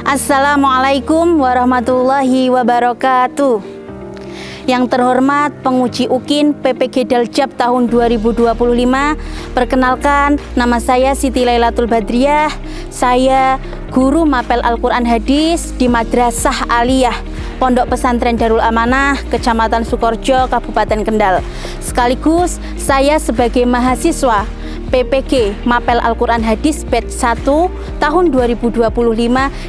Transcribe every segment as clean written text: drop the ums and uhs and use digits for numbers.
Assalamualaikum warahmatullahi wabarakatuh. Yang terhormat penguji UKIN PPG Daljab tahun 2025, perkenalkan nama saya Siti Lailatul Badriah. Saya guru mapel Al-Quran Hadis di Madrasah Aliyah Pondok Pesantren Darul Amanah, Kecamatan Sukorejo, Kabupaten Kendal. Sekaligus saya sebagai mahasiswa PPG Mapel Al-Quran Hadis Batch 1 tahun 2025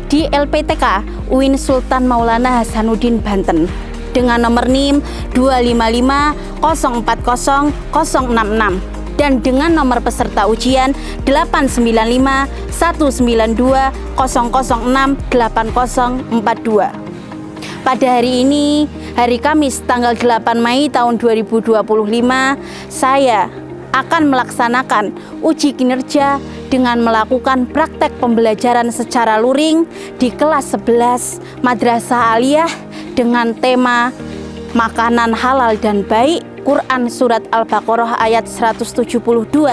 di LPTK UIN Sultan Maulana Hasanuddin Banten dengan nomor NIM 255040066 dan dengan nomor peserta ujian 8951920068042. Pada hari ini, hari Kamis tanggal 8 Mei tahun 2025, saya akan melaksanakan uji kinerja dengan melakukan praktek pembelajaran secara luring di kelas 11 Madrasah Aliyah dengan tema makanan halal dan baik, Quran Surat Al-Baqarah ayat 172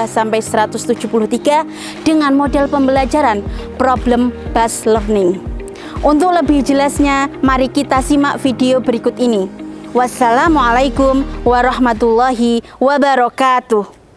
sampai 173 dengan model pembelajaran problem based learning. Untuk lebih jelasnya, mari kita simak video berikut ini. Wassalamualaikum warahmatullahi wabarakatuh.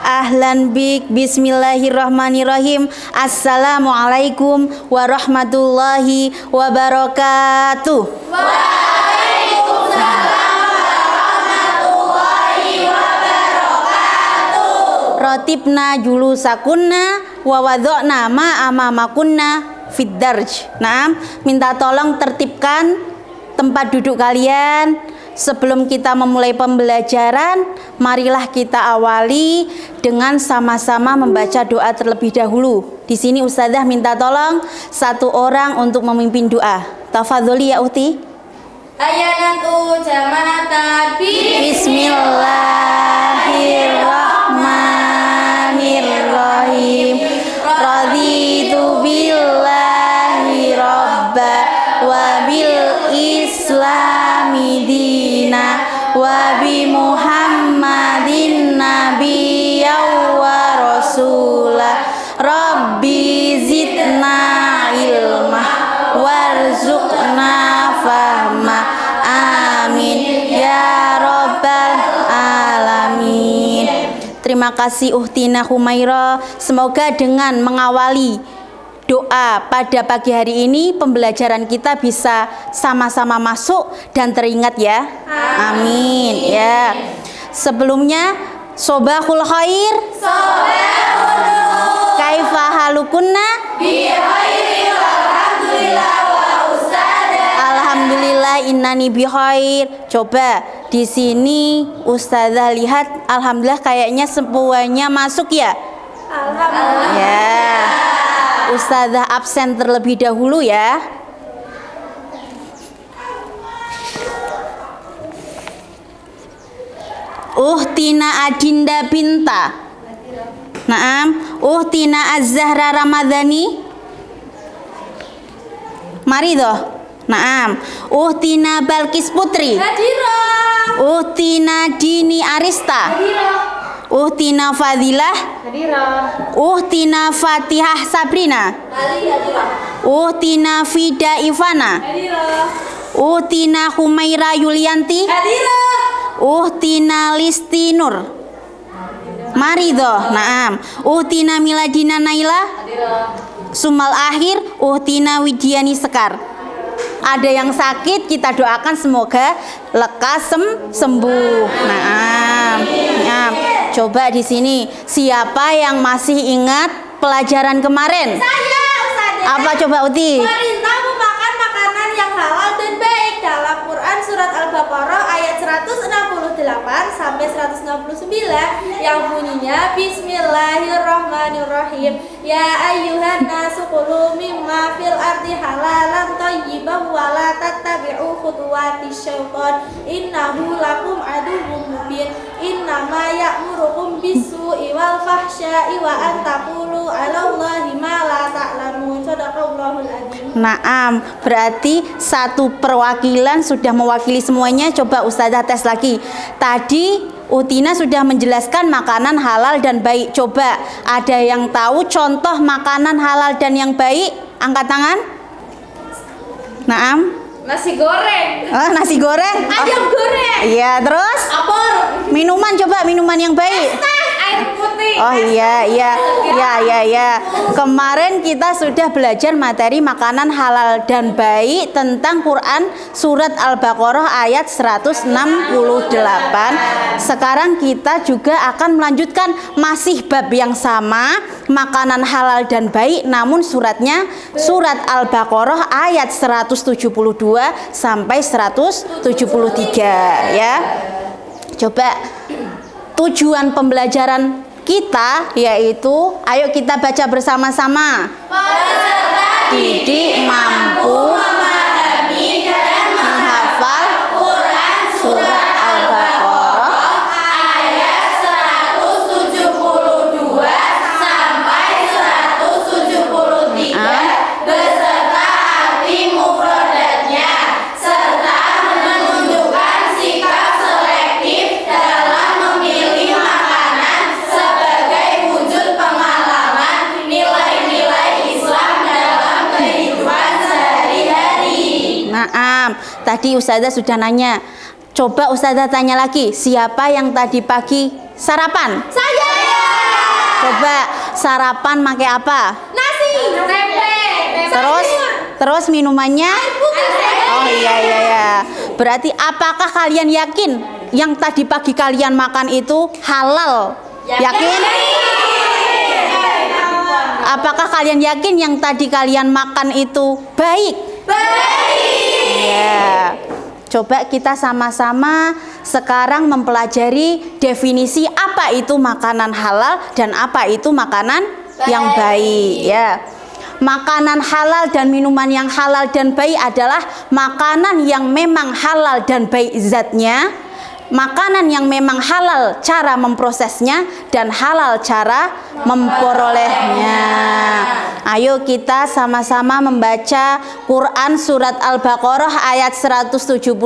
Ahlan bik, bismillahirrahmanirrahim. Assalamualaikum warahmatullahi wabarakatuh. Waalaikumsalam warahmatullahi wabarakatuh. Rotibna julusakunna wa wadokna ma'amamakunna fid darj. Nah, minta tolong tertibkan tempat duduk kalian. Sebelum kita memulai pembelajaran, marilah kita awali dengan sama-sama membaca doa terlebih dahulu. Di sini Ustazah minta tolong satu orang untuk memimpin doa. Tafadholi ya Uti. Ayanatu jama'atan Bismillahirrahmanirrahim. Raditu billahi robba wa bil islami dina wa bi Muhammadin nabiyyan wa rasulah. Rabbi zidna ilma warzuqna fahma. Amin ya rabbal alamin. Terima kasih Uhtina Humaira. Semoga dengan mengawali doa pada pagi hari ini pembelajaran kita bisa sama-sama masuk dan teringat ya. Amin ya. Sebelumnya sobahul khair. Sobahul nur. Kaifa halukunna? Bi khairi walhamdulillah wa ustadzah. Alhamdulillah innani bi khair. Coba di sini Ustazah lihat, alhamdulillah kayaknya semuanya masuk ya. Alhamdulillah. Ya. Ustazah absen terlebih dahulu ya. Uhtina Adinda Binta. Naam. Uhtina Az-Zahra Ramadhani. Mari doh. Naam. Uhtina Balkis Putri. Hadirah. Uhtina Dini Arista. Hadirah. Uhtina Fadilah. Hadirah. Uhtina Fatihah Sabrina. Hadirah. Uhtina Fida Ivana. Hadirah. Uhtina Humaira Yulianti. Hadirah. Uhtina Listi Nur. Mari doh. Naam. Uhtina Miladina Naila. Hadirah. Sumal akhir Uhtina Widiani Sekar. Ada yang sakit, kita doakan semoga lekas sembuh. Naam. Naam. Coba di sini siapa yang masih ingat pelajaran kemarin? Saya Ustazah. Apa coba Uti? Perintah memakan makanan yang halal dan baik dalam Quran Surat Al-Baqarah ayat 168 sampai 169 yang bunyinya Bismillahirrahmanirrahim. Ya ayyuhan nasu kulu mimma fil ardi halalan thayyiban wa la tattabi'u khutuwatis syaitan innahu lakum aduwwum mubin. Innama ya'murukum bis-su'i wal fahsya'i wa an taqulu 'alallahi ma la ta'lamun. Shadaqallahul adzim. Naam, berarti satu perwakilan sudah mewakili semuanya. Coba Ustazah tes lagi. Tadi Utina sudah menjelaskan makanan halal dan baik. Coba ada yang tahu contoh makanan halal dan yang baik? Angkat tangan. Naam. Nasi goreng. Nasi goreng. Ayam goreng. Iya, terus? Apel. Minuman, coba minuman yang baik. Air putih. Oh iya. Kemarin kita sudah belajar materi makanan halal dan baik tentang Quran surat Al-Baqarah ayat 168. Sekarang kita juga akan melanjutkan masih bab yang sama, makanan halal dan baik, namun suratnya surat Al-Baqarah ayat 172 sampai 173 ya. Coba tujuan pembelajaran kita yaitu, ayo kita baca bersama-sama. Peserta didik mampu memahami dan menghafal Quran surat Al-Baqarah ayat 172 sampai 173 beserta arti mufradatnya serta menunjukkan sikap selektif dalam memilih makanan sebagai wujud pengalaman nilai-nilai Islam dalam kehidupan sehari-hari. Naam, tadi Ustazah sudah nanya. Coba Ustazah tanya lagi, siapa yang tadi pagi sarapan? Saya Coba sarapan pakai apa? nasi, tempe, Terus minumannya? Oh iya. Berarti apakah kalian yakin yang tadi pagi kalian makan itu halal? Yakin? Apakah kalian yakin yang tadi kalian makan itu baik? Ya. Coba kita sama-sama sekarang mempelajari definisi apa itu makanan halal dan apa itu makanan yang baik ya. Makanan halal dan minuman yang halal dan baik adalah makanan yang memang halal dan baik zatnya, makanan yang memang halal cara memprosesnya dan halal cara memperolehnya. Ayo kita sama-sama membaca Quran surat Al-Baqarah ayat 172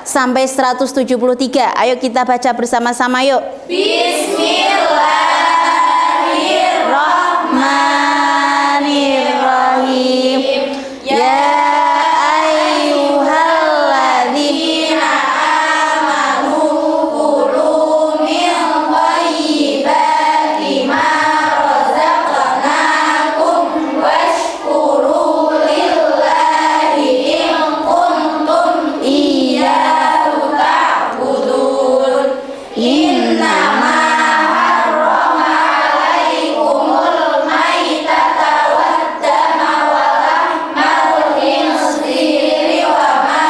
sampai 173. Ayo kita baca bersama-sama yuk. Bismillahirrahmanirrahim. Ya ayyuhalladzina Amanu kulu min thayyibati ma razaqnakum washkuru lillahi in kuntum iyyahu ta'budun. Innama harrama 'alaikumul maitata wad-dama wa lahmal khinziri wa ma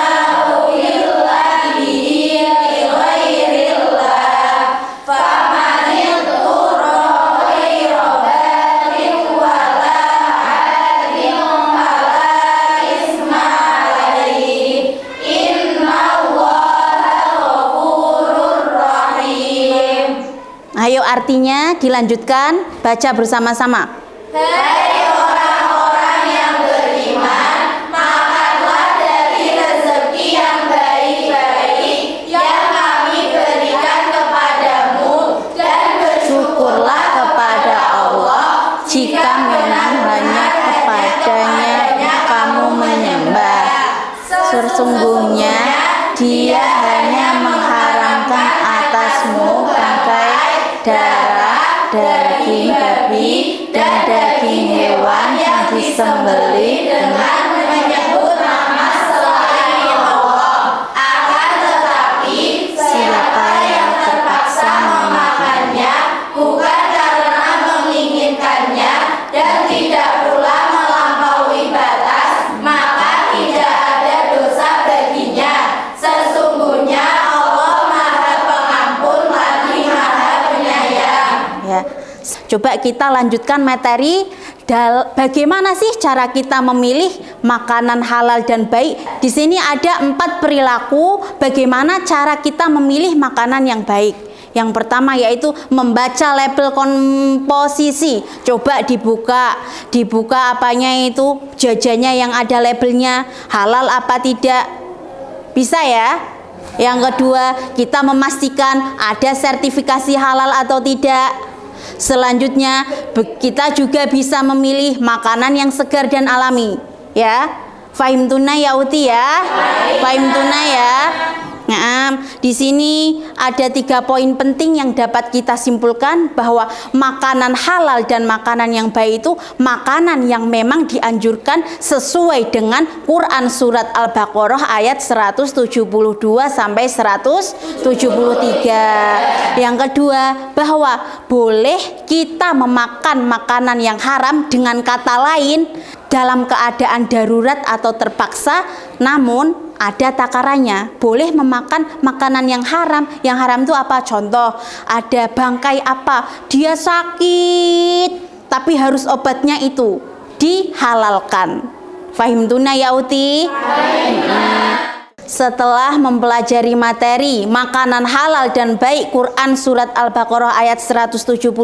uhilla bihi li ghairillah. Faman idhurra ghaira baghin wa la 'adin fala isma 'alaihi. Innallaha ghafurur rahim. Ayo artinya dilanjutkan, baca bersama-sama. Hai orang-orang yang beriman, makanlah dari rezeki yang baik-baik yang kami berikan kepadamu dan Syukurlah kepada Allah jika memang hanya kepadanya kamu menyembah. Sesungguhnya Dia hanya mengharamkan atasmu bangkai, darah, daging babi, dan daging hewan yang disembelih dengan menyebut nama selain Allah. Akan tetapi siapa yang terpaksa memakannya bukan karena menginginkannya dan tidak pula melampaui batas, maka tidak ada dosa baginya. Sesungguhnya Allah Maha Coba kita lanjutkan materi bagaimana sih cara kita memilih makanan halal dan baik. Di sini ada 4 perilaku bagaimana cara kita memilih makanan yang baik. Yang pertama yaitu membaca label komposisi. Coba dibuka apanya itu, jajannya yang ada labelnya, halal apa tidak. Bisa ya? Yang kedua, kita memastikan ada sertifikasi halal atau tidak. Selanjutnya, kita juga bisa memilih makanan yang segar dan alami. Ya, fahim tuna ya Uti ya? Fahim tuna ya? Nah, di sini ada 3 poin penting yang dapat kita simpulkan bahwa makanan halal dan makanan yang baik itu makanan yang memang dianjurkan sesuai dengan Quran surat Al-Baqarah ayat 172 sampai 173. Yang kedua, bahwa boleh kita memakan makanan yang haram, dengan kata lain dalam keadaan darurat atau terpaksa, namun ada takarannya. Boleh memakan makanan yang haram. Yang haram itu apa? Contoh, ada bangkai apa? Dia sakit, tapi harus obatnya itu dihalalkan. Fahim tuna ya Uti? Setelah mempelajari materi makanan halal dan baik Quran surat Al-Baqarah ayat 172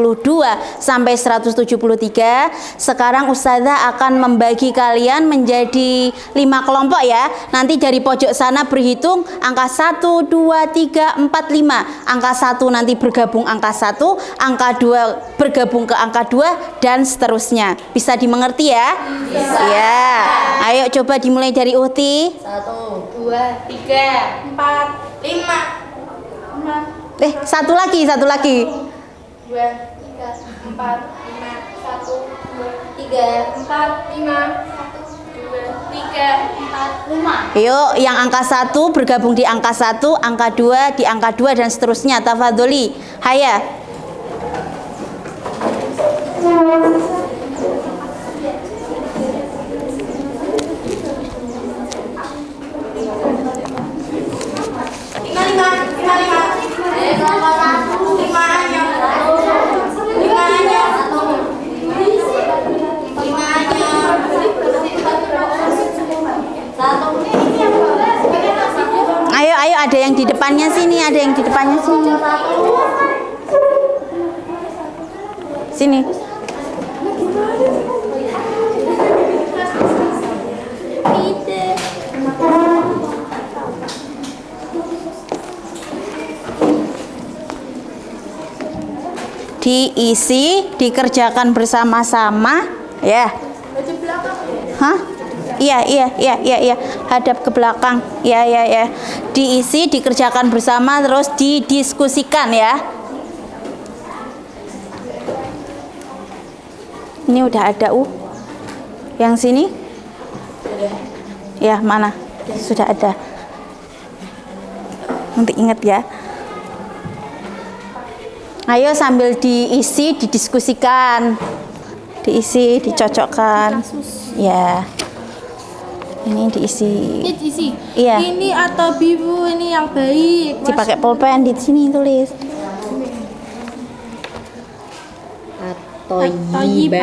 sampai 173, sekarang Ustazah akan membagi kalian menjadi 5 kelompok ya. Nanti dari pojok sana berhitung angka 1, 2, 3, 4, 5. Angka 1 nanti bergabung angka 1, angka 2 bergabung ke angka 2, dan seterusnya. Bisa dimengerti ya? Bisa. Ya. Ayo coba dimulai dari Uhti. 1, 2, 3, 4, 5. Satu lagi. 2, 3, 4, 5, 1, 2, 3, 4, 5, 1, 2, 3, 4, 5. Yuk, yang angka 1 bergabung di angka 1, angka 2 di angka 2, dan seterusnya. Tafadholi. Haya. Ayo, ada yang di depannya sini, ada yang di depannya sini. Sini. Diisi, dikerjakan bersama-sama, ya. Hah? Iya. Hadap ke belakang. Ya. Diisi, dikerjakan bersama, terus didiskusikan ya. Ini udah ada Yang sini? Ya, mana? Sudah ada. Nanti ingat ya. Ayo sambil diisi, didiskusikan. Diisi, dicocokkan. Ya. Ini diisi. Ini diisi. Iya. Ini atau bibu ini yang baik. Dipakai pulpen di sini tulis. Toyibah.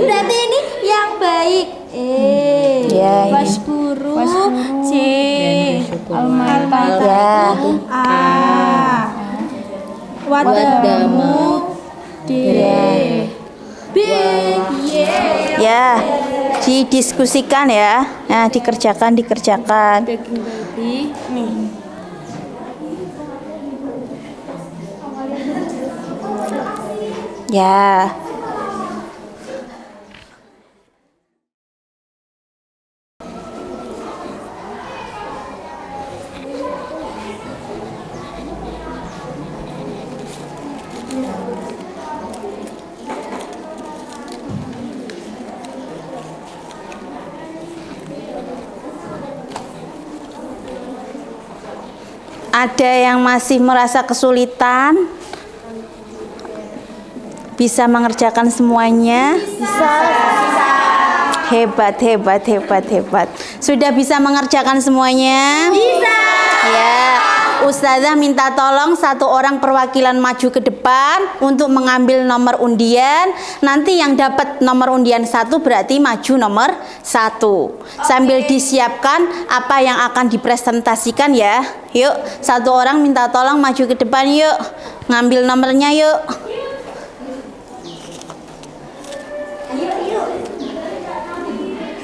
Berarti ini yang baik. Ya, Waskuru. C. Ya. A. Wadamu. D. B. Ya. Didiskusikan ya. Nah, dikerjakan. Daging babi. Nih. Ya. Ada yang masih merasa kesulitan? Bisa mengerjakan semuanya? Bisa. Hebat. Sudah bisa mengerjakan semuanya? Bisa. Ya, Ustazah minta tolong satu orang perwakilan maju ke depan untuk mengambil nomor undian. Nanti yang dapat nomor undian 1 berarti maju nomor 1. Sambil disiapkan apa yang akan dipresentasikan ya. Yuk, satu orang minta tolong maju ke depan yuk. Ngambil nomornya yuk.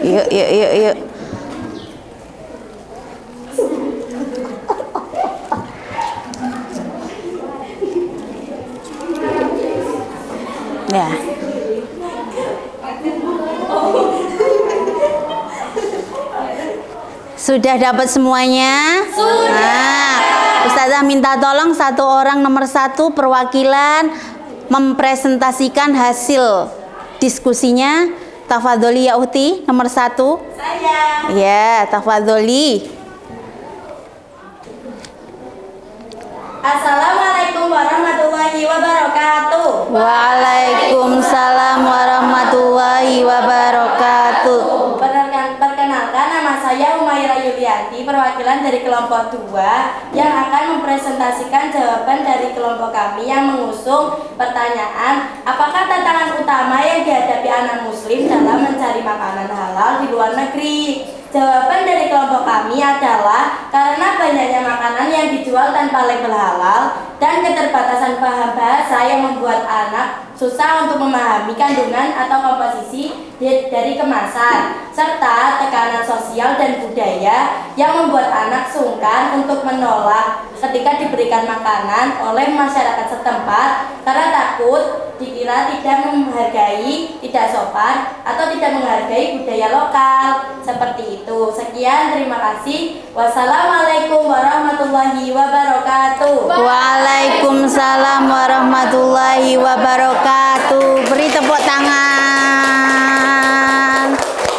Yuk. Ya. Sudah dapat semuanya? Sudah. Nah, Ustazah minta tolong satu orang nomor 1 perwakilan mempresentasikan hasil diskusinya. Tafadholi ya Uti, nomor 1. Saya. Ya, tafadholi. Assalamualaikum warahmatullahi wabarakatuh. Waalaikumsalam warahmatullahi wabarakatuh. Perkenalkan, nama saya Umaira Yulianti, perwakilan dari kelompok 2 yang akan mempresentasikan jawaban dari kelompok kami yang mengusung pertanyaan, apakah tantangan utama yang dihadapi anak muslim dalam mencari makanan halal di luar negeri? Jawaban dari kelompok kami adalah karena banyaknya makanan yang dijual tanpa label halal dan keterbatasan paham bahasa yang membuat anak susah untuk memahami kandungan atau komposisi dari kemasan, serta tekanan sosial dan budaya yang membuat anak sungkan untuk menolak ketika diberikan makanan oleh masyarakat setempat karena takut dikira tidak menghargai, tidak sopan, atau tidak menghargai budaya lokal. Seperti itu. Sekian, terima kasih. Wassalamualaikum warahmatullahi wabarakatuh. Waalaikumsalam warahmatullahi wabarakatuh. Beri tepuk tangan.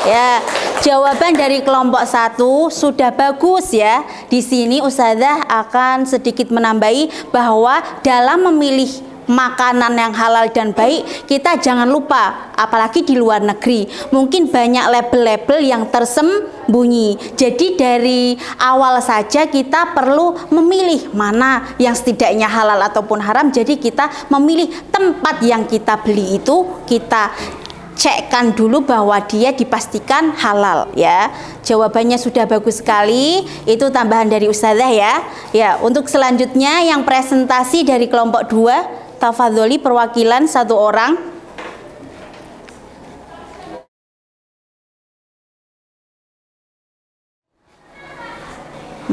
Ya, jawaban dari kelompok 1 sudah bagus ya. Di sini Ustazah akan sedikit menambahi bahwa dalam memilih makanan yang halal dan baik, kita jangan lupa, apalagi di luar negeri, mungkin banyak label-label yang tersembunyi. Jadi dari awal saja kita perlu memilih mana yang setidaknya halal ataupun haram. Jadi kita memilih tempat yang kita beli itu, kita cekkan dulu bahwa dia dipastikan halal ya. Jawabannya sudah bagus sekali. Itu tambahan dari Ustazah ya. Ya, untuk selanjutnya yang presentasi dari kelompok 2, tafadholi perwakilan 1 orang.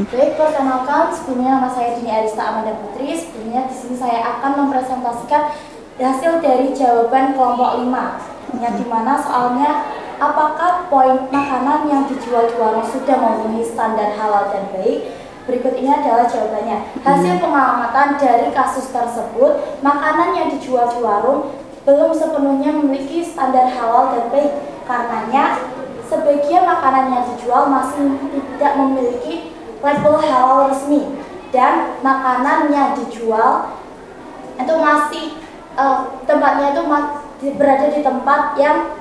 Baik, perkenalkan, sebelumnya nama saya Dini Arista Amanda Putri. Sebelumnya di sini saya akan mempresentasikan hasil dari jawaban kelompok 5, yang dimana soalnya apakah poin makanan yang dijual di warung sudah memenuhi standar halal dan baik? Berikut ini adalah jawabannya. Hasil pengamatan dari kasus tersebut, makanan yang dijual di warung belum sepenuhnya memiliki standar halal dan baik. Karenanya, sebagian makanan yang dijual masih tidak memiliki label halal resmi, dan makanan yang dijual itu masih tempatnya itu berada di tempat yang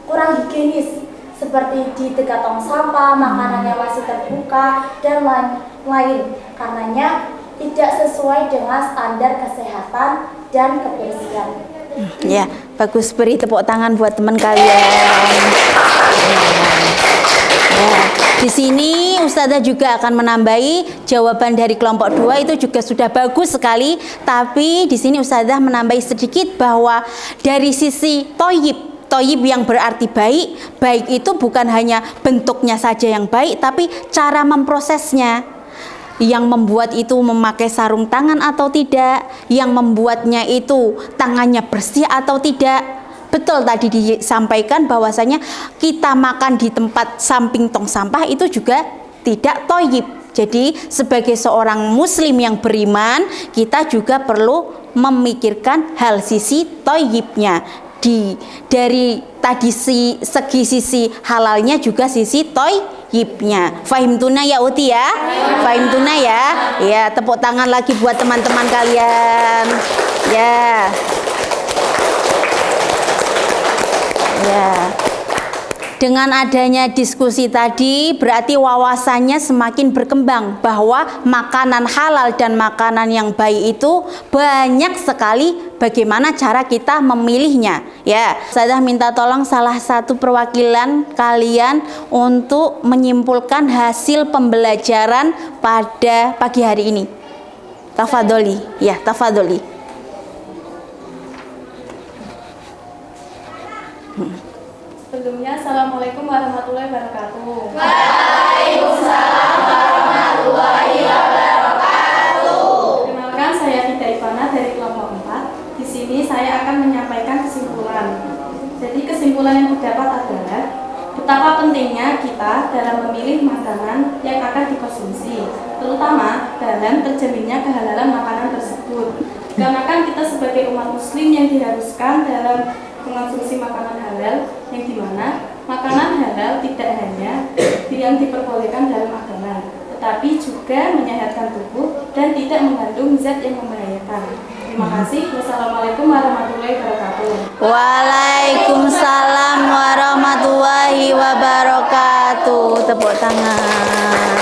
kurang higienis, seperti di dekat tong sampah, makanan yang masih terbuka, dan lain. Karenanya tidak sesuai dengan standar kesehatan dan kebersihan. Ya, bagus, beri tepuk tangan buat teman kalian. Ya, di sini Ustazah juga akan menambahi jawaban dari kelompok 2 itu juga sudah bagus sekali, tapi di sini Ustazah menambahi sedikit bahwa dari sisi Toyib yang berarti baik, baik itu bukan hanya bentuknya saja yang baik, tapi cara memprosesnya. Yang membuat itu memakai sarung tangan atau tidak, yang membuatnya itu tangannya bersih atau tidak. Betul tadi disampaikan bahwasanya kita makan di tempat samping tong sampah itu juga tidak toyib. Jadi sebagai seorang muslim yang beriman, kita juga perlu memikirkan hal sisi toyibnya. Dari tadi segi sisi halalnya juga sisi toyibnya. Fahim tuna ya Uti ya? Fahim tuna ya? Ya, tepuk tangan lagi buat teman-teman kalian. Ya. Ya. Dengan adanya diskusi tadi berarti wawasannya semakin berkembang bahwa makanan halal dan makanan yang baik itu banyak sekali bagaimana cara kita memilihnya. Ya, saya minta tolong salah satu perwakilan kalian untuk menyimpulkan hasil pembelajaran pada pagi hari ini. Tafadholi. Ya, tafadholi. Sebelumnya, Assalamualaikum warahmatullahi wabarakatuh. Waalaikumsalam warahmatullahi wabarakatuh. Perkenalkan, saya Fida Ivana dari kelompok 4. Di sini saya akan menyampaikan kesimpulan. Jadi kesimpulan yang terdapat adalah betapa pentingnya kita dalam memilih makanan yang akan dikonsumsi, terutama dalam terjaminnya kehalalan makanan tersebut. Dikarenakan kita sebagai umat muslim yang diharuskan dalam mengonsumsi makanan halal, yang dimana makanan halal tidak hanya yang diperbolehkan dalam agama, tetapi juga menyehatkan tubuh dan tidak mengandung zat yang membahayakan. Terima kasih. Wassalamualaikum warahmatullahi wabarakatuh. Waalaikumsalam warahmatullahi wabarakatuh. Tepuk tangan.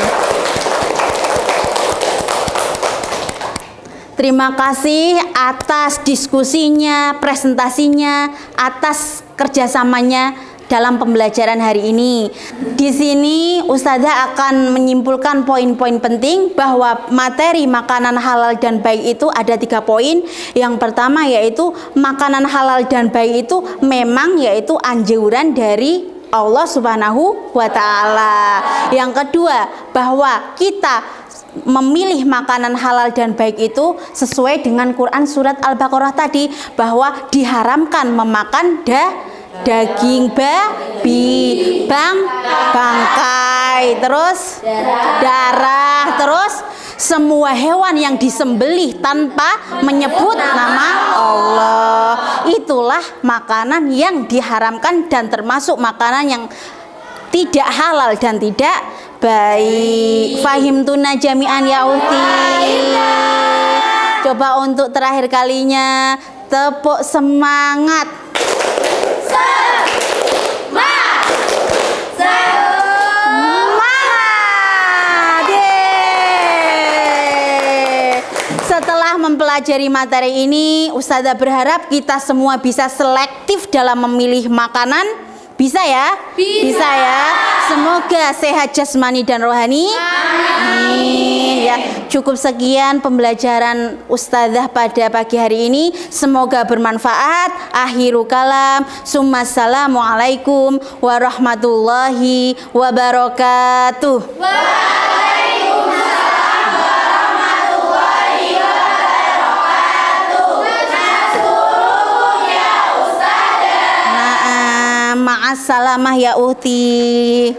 Terima kasih atas diskusinya, presentasinya, atas kerjasamanya dalam pembelajaran hari ini. Di sini Ustazah akan menyimpulkan poin-poin penting bahwa materi makanan halal dan baik itu ada 3 poin. Yang pertama yaitu makanan halal dan baik itu memang yaitu anjuran dari Allah Subhanahu wa Ta'ala. Yang kedua, bahwa kita memilih makanan halal dan baik itu sesuai dengan Quran surat Al-Baqarah tadi, bahwa diharamkan memakan daging babi, bangkai, terus darah, terus semua hewan yang disembelih tanpa menyebut nama Allah. Itulah makanan yang diharamkan dan termasuk makanan yang tidak halal dan tidak baik. Fahimtuna jami'an ya ukhti. Coba untuk terakhir kalinya tepuk semangat. Setelah mempelajari materi ini, Ustazah berharap kita semua bisa selektif dalam memilih makanan. Bisa ya? Bisa ya. Semoga sehat jasmani dan rohani. Amin. Ya, cukup sekian pembelajaran Ustazah pada pagi hari ini. Semoga bermanfaat. Akhiru kalam. Assalamualaikum warahmatullahi wabarakatuh. Ma'assalamah ya ukhti.